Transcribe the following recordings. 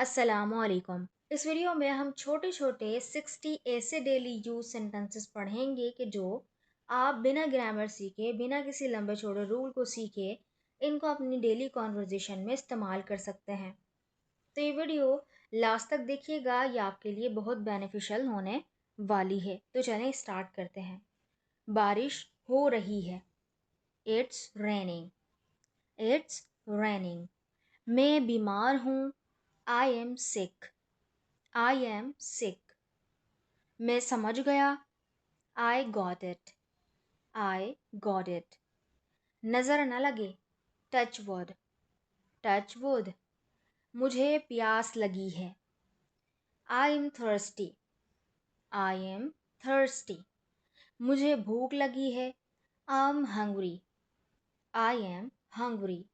अस्सलामुअलैकुम। इस वीडियो में हम छोटे छोटे 60 ऐसे डेली यूज सेंटेंसेस पढ़ेंगे कि जो आप बिना ग्रामर सीखे, बिना किसी लंबे चौड़े रूल को सीखे, इनको अपनी डेली कॉन्वर्जेशन में इस्तेमाल कर सकते हैं। तो ये वीडियो लास्ट तक देखिएगा, ये आपके लिए बहुत बेनिफिशियल होने वाली है। तो चलें स्टार्ट करते हैं। बारिश हो रही है। It's raining. It's raining. मैं बीमार हूँ। I am sick. I am sick. मैं समझ गया। I got it. I got it. नज़र न लगे। Touch wood. Touch wood. मुझे प्यास लगी है। I am thirsty. I am thirsty. मुझे भूख लगी है। I am hungry. I am hungry.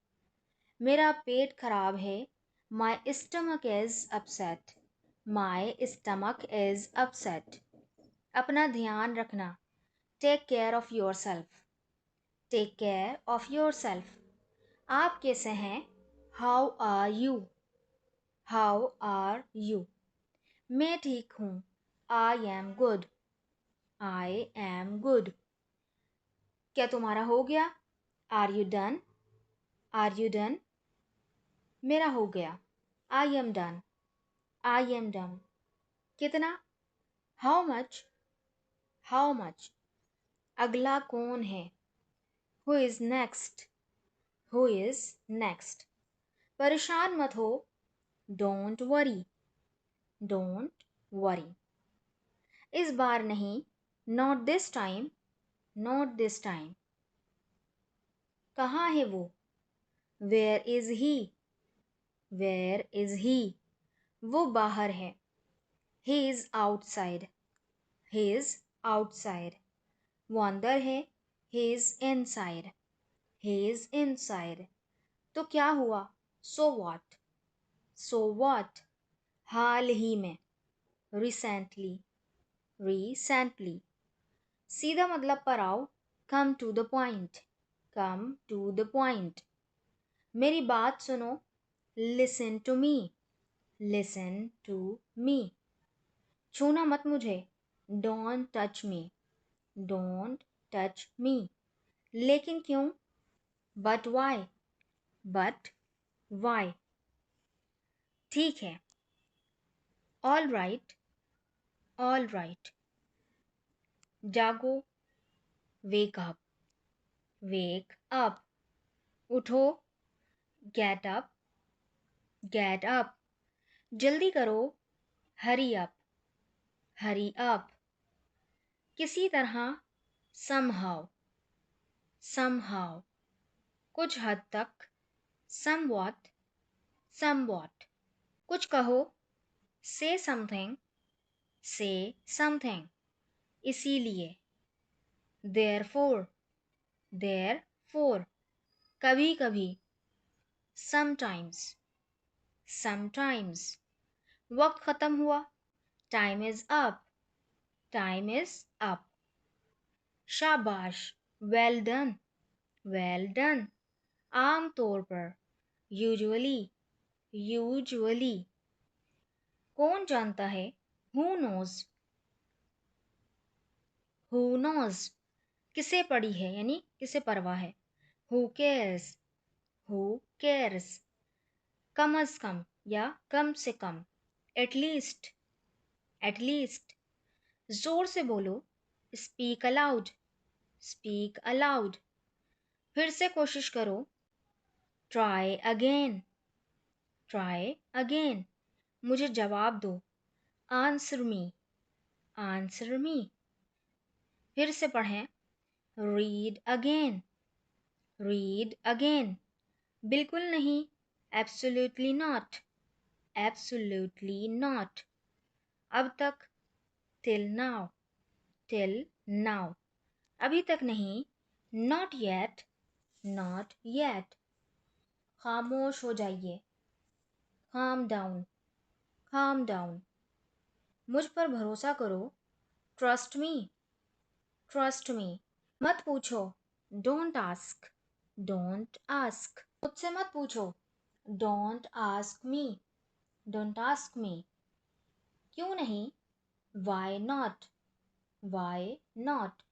मेरा पेट खराब है। My stomach is upset. My stomach is upset. अपना ध्यान रखना। Take care of yourself. Take care of yourself. आप कैसे हैं? How are you? How are you? मैं ठीक हूँ। I am good. I am good. क्या तुम्हारा हो गया? Are you done? Are you done? मेरा हो गया। I am done. I am done. कितना? How much? How much? अगला कौन है? Who is next? Who is next? परेशान मत हो। Don't worry. Don't worry. इस बार नहीं। Not this time. Not this time. कहाँ है वो? Where is he? Where is he? वो बाहर है। He is outside. He is outside. वो अंदर है। He is inside. He is inside. तो क्या हुआ? So what? So what? हाल ही में। रिसेंटली। रिसेंटली। सीधा मतलब पर आओ। Come to the point. Come to the point. मेरी बात सुनो। Listen to me. Listen to me. छूना मत मुझे। Don't touch me. Don't touch me. लेकिन क्यों? But why? But why? ठीक है। All right. All right. जागो। Wake up. Wake up. उठो। Get up. Get up. जल्दी करो। Hurry up. Hurry up. किसी तरह। somehow। somehow। कुछ हद तक। somewhat। somewhat। कुछ कहो। say something। say something। इसीलिए। therefore। therefore। कभी कभी। sometimes। sometimes। वक्त खत्म हुआ। time is up। time is up। शाबाश। well done। well done। आम तौर पर। usually। usually। कौन जानता है? who knows। who knows। किसे पड़ी है यानी किसे परवाह है। who cares। who cares। कम अज कम या कम से कम। at least। at least। जोर से बोलो। speak aloud। speak aloud। फिर से कोशिश करो। try again। try again। मुझे जवाब दो। answer me। answer me। फिर से पढ़ें। read again। read again। बिल्कुल नहीं। absolutely not। absolutely not। अब तक। till now। till now। अभी तक नहीं। not yet। not yet। खामोश हो जाइए। calm down। calm down। मुझ पर भरोसा करो। trust me। trust me। मत पूछो। don't ask। don't ask। मुझसे मत पूछो। don't ask me। Don't ask me, क्यों नहीं, वाई नॉट, वाई नॉट,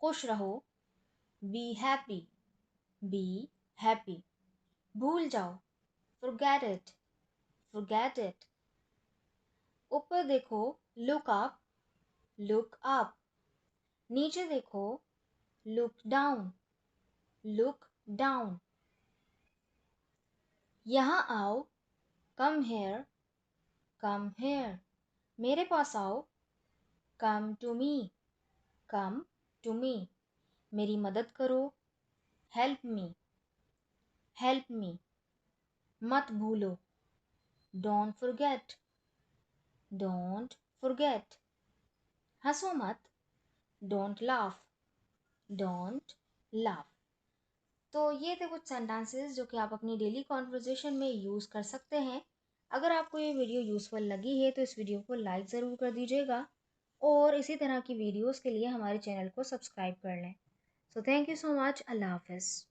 खुश रहो, बी हैप्पी, बी हैप्पी, भूल जाओ, forget it, forget it, ऊपर देखो, look up, look up, नीचे देखो, look down, look down, यहाँ आओ, come here, come here, मेरे पास आओ, come to me, come to me, मेरी मदद करो, help me, help me, मत भूलो, don't forget, don't forget, हंसो मत, don't laugh, don't laugh। तो ये थे कुछ सेंटेंसेस जो कि आप अपनी डेली कॉन्वर्जेशन में यूज़ कर सकते हैं। अगर आपको ये वीडियो यूज़फुल लगी है तो इस वीडियो को लाइक ज़रूर कर दीजिएगा और इसी तरह की वीडियोस के लिए हमारे चैनल को सब्सक्राइब कर लें। So thank you so much. अल्लाह हाफ़िज़।